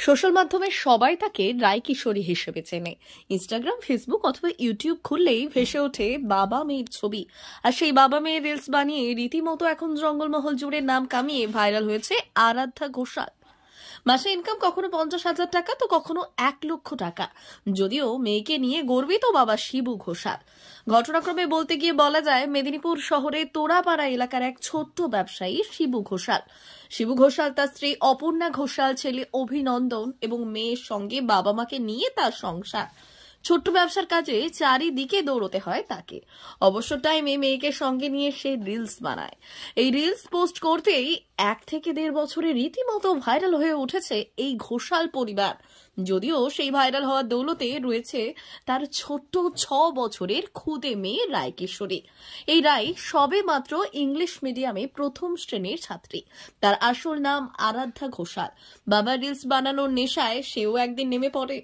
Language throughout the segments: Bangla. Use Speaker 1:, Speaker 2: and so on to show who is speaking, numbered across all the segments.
Speaker 1: সোশ্যাল মাধ্যমে সবাই তাকে রায় কিশোরী হিসেবে চেনে। ইনস্টাগ্রাম, ফেসবুক অথবা ইউটিউব খুললেই ভেসে ওঠে বাবা মেয়ের ছবি। আর সেই বাবা মেয়ের রিলস বানিয়ে রীতিমতো এখন জঙ্গলমহল জুড়ে নাম কামিয়ে ভাইরাল হয়েছে আরাধ্যা ঘোষাল। মাসে ইনকাম কখনো 50,000 টাকা, তো কখনো 1,00,000 টাকা। যদিও মেয়েকে নিয়ে গর্বিত বাবা শিবু ঘোষাল। ঘটনাক্রমে বলতে গিয়ে বলা যায়, মেদিনীপুর শহরে তোড়াপাড়া এলাকার এক ছোট্ট ব্যবসায়ী শিবু ঘোষাল। শিবু ঘোষাল তার স্ত্রী অপর্ণা ঘোষাল, ছেলে অভিনন্দন এবং মেয়ের সঙ্গে বাবা মাকে নিয়ে তার সংসার। ছোট্ট ব্যবসার কাজে চারিদিকে দৌড়তে হয় তাকে। অবসর টাইমে মেয়েকে সঙ্গে নিয়ে সে রিলস বানায়। এই রিলস পোস্ট করতেই 1 থেকে 1.5 বছরে রীতিমতো ভাইরাল হয়ে উঠেছে এই ঘোষাল পরিবার। যদিও সেই ভাইরাল হওয়ার দৌলতে রয়েছে তার ছোট্ট 6 বছরের খুদে মেয়ে রায় কিশোরী। এই রায় সবে মাত্র ইংলিশ মিডিয়ামে প্রথম শ্রেণীর ছাত্রী। তার আসল নাম আরাধ্যা ঘোষাল। বাবার রিলস বানানোর নেশায় সেও একদিন নেমে পড়ে,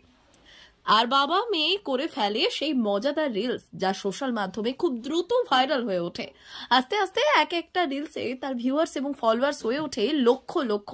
Speaker 1: আর বাবা মেয়ে করে ফেলে সেই মজাদার রিলস, যা সোশ্যাল মাধ্যমে খুব দ্রুত ভাইরাল হয়ে ওঠে। আস্তে আস্তে এক একটা রিলসে তার ভিউয়ার্স এবং ফলোয়ার্স হয়ে ওঠে লক্ষ লক্ষ।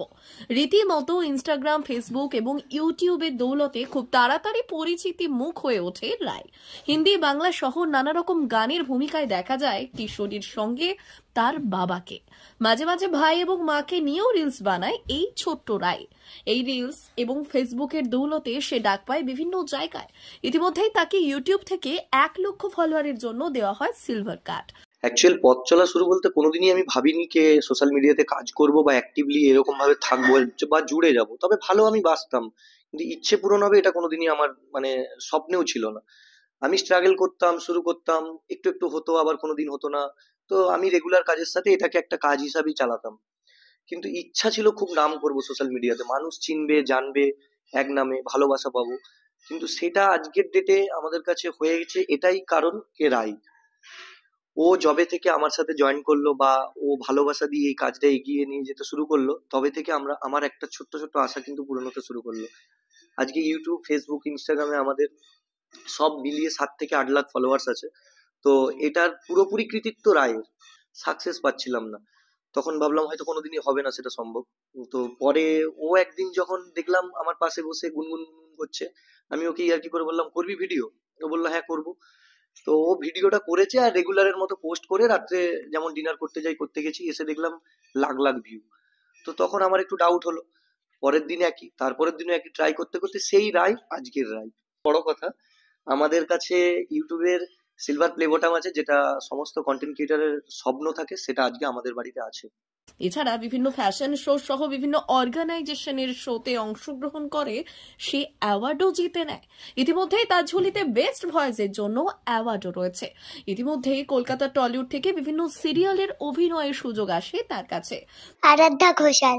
Speaker 1: রীতিমতো ইনস্টাগ্রাম, ফেসবুক এবং ইউটিউবের দৌলতে খুব তাড়াতাড়ি পরিচিতি মুখ হয়ে ওঠে রায়। হিন্দি, বাংলা সহ নানা রকম গানের ভূমিকায় দেখা যায় কিশোরীর সঙ্গে তার বাবাকে। মাঝে মাঝে ভাই এবং মাকে নিয়েও রিলস বানায় এই ছোট্ট রায়। এই রিলস এবং ফেসবুকের দৌলতে সে ডাক পায় বিভিন্ন জায়গায়। ইতিমধ্যেই তাকে ইউটিউব থেকে 1,00,000 ফলোয়ারের জন্য দেওয়া হয় সিলভার কার্ড।
Speaker 2: অ্যাকচুয়াল পথ চলা শুরু বলতে কোনোদিনই আমি ভাবিনি যে সোশ্যাল মিডিয়াতে কাজ করব বা অ্যাক্টিভলি এরকম ভাবে থাকবো বা জুড়ে যাব। তবে ভালো আমি বাসতাম, কিন্তু ইচ্ছে পূরণ হবে এটা কোনোদিনই আমার স্বপ্নেও ছিল না। আমি স্ট্রাগল করতাম, শুরু করতাম, একটু একটু হতো, আবার কোনোদিন হতো না। তো আমি রেগুলার কাজের সাথে এটাকে একটা কাজ হিসাবেই চালাতাম। কিন্তু ইচ্ছা ছিল খুব নাম করব সোশ্যাল মিডিয়াতে, মানুষ চিনবে, জানবে, এক নামে ভালোবাসা পাবো। কিন্তু সেটা আজকের ডেটে আমাদের কাছে হয়ে গেছে এটাই কারণ কে রাই। ও যবে থেকে আমার সাথে জয়েন করলো বা ও ভালোবাসা দিয়ে এই কাজটা এগিয়ে নিয়ে যেতে শুরু করলো, তবে থেকে আমার একটা ছোট্ট ছোট্ট আশা কিন্তু পূরণ হতে শুরু করলো। আজকে ইউটিউব, ফেসবুক, ইনস্টাগ্রামে আমাদের সব মিলিয়ে 7 থেকে 8 লাখ ফলোয়ার্স আছে। তো এটার পুরোপুরি কৃতিত্ব রায়ের। সাকসেস পাচ্ছিলাম না, তখন ভাবলাম হয়তো কোনোদিনই হবে না সেটা সম্ভব। তো পরে ও একদিন যখন দেখলাম আমার পাশে বসে গুনগুন করছে, আমি ওকে ইয়ার্কি করে বললাম, করবি ভিডিও? ও বললো হ্যাঁ করবো। তো ও ভিডিওটা করেছে আর রেগুলারের মতো পোস্ট করে রাত্রে যেমন ডিনার করতে যাই করতে গেছি, এসে দেখলাম লাখ লাখ ভিউ। তো তখন আমার একটু ডাউট হলো। পরের দিন একই, তারপরের দিনও একই, ট্রাই করতে করতে সেই রায় আজকের রায়। বড় কথা, আমাদের কাছে ইউটিউবের সিলভার প্লে বটম আছে, যেটা সমস্ত কন্টেন্ট ক্রিয়েটারের স্বপ্ন থাকে, সেটা আজকে আমাদের বাড়িতে আছে।
Speaker 1: এছাড়া বিভিন্ন ফ্যাশন শো সহ বিভিন্ন অর্গানাইজেশনের শোতে অংশগ্রহণ করে সে অ্যাওয়ার্ডও জিতে নেয়। ইতিমধ্যেই তার ঝুলিতে বেস্ট ভয়েসের জন্য অ্যাওয়ার্ডও রয়েছে। ইতিমধ্যেই কলকাতা টলিউড থেকে বিভিন্ন সিরিয়ালের অভিনয়ের সুযোগ আসে তার কাছে।
Speaker 3: আরাধ্যা ঘোষাল।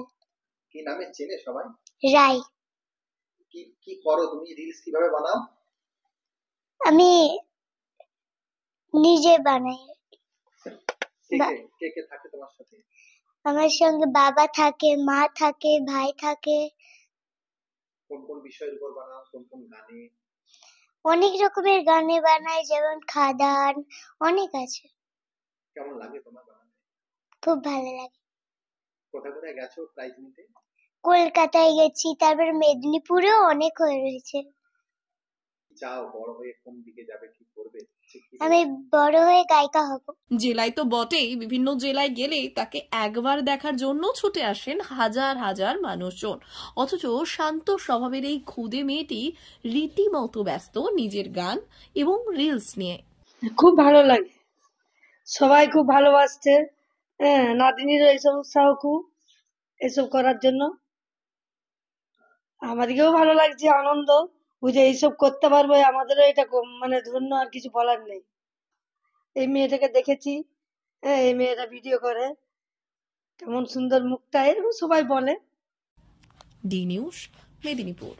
Speaker 2: কি নামে চেনে সবাই?
Speaker 3: রাই।
Speaker 2: কি কি করো তুমি? রিলস কিভাবে বানাও?
Speaker 3: আমি নিজে বানাই।
Speaker 2: কে কে থাকে তোমার সাথে?
Speaker 3: আমার সঙ্গে বাবা থাকে, মা থাকে, ভাই থাকে।
Speaker 2: কোন কোন বিষয়ের উপর বানাও? কোন কোন গানে?
Speaker 3: অনেক রকমের গানে বানাই, যেমন খাদান, অনেক আছে।
Speaker 2: কেমন লাগে তোমার বানাতে?
Speaker 3: খুব ভালো লাগে।
Speaker 2: কোথায় কোথায় গেছো প্রাইজ নিতে?
Speaker 3: কলকাতায় গেছি, তারপর মেদিনীপুরেও অনেক হয়ে রয়েছে।
Speaker 2: চাও বড় হয়ে কোন দিকে যাবে, কি করবে?
Speaker 3: আমি বড় হয়ে গায়িকা হব।
Speaker 1: জেলায় তো বটেই, বিভিন্ন জেলায় গেলেই তাকে একবার দেখার জন্য ছুটে আসেন হাজার হাজার মানুষজন। অথচ শান্ত স্বভাবের এই খুদে মেয়েটি রীতিমতো ব্যস্ত নিজের গান এবং রিলস নিয়ে।
Speaker 4: খুব ভালো লাগে, সবাই খুব ভালোবাসছে। হ্যাঁ, নাতনিরও এইসব উৎসাহ খুব এসব করার জন্য। আমাদেরকেও ভালো লাগছে, আনন্দ বুঝে এইসব করতে পারবো, আমাদেরও এটা ধন্য, আর কিছু বলার নেই। এই মেয়েটাকে দেখেছি, হ্যাঁ, এই মেয়েটা ভিডিও করে, কেমন সুন্দর মুখটা, এরকম সবাই বলে।
Speaker 1: D news, Medinipur.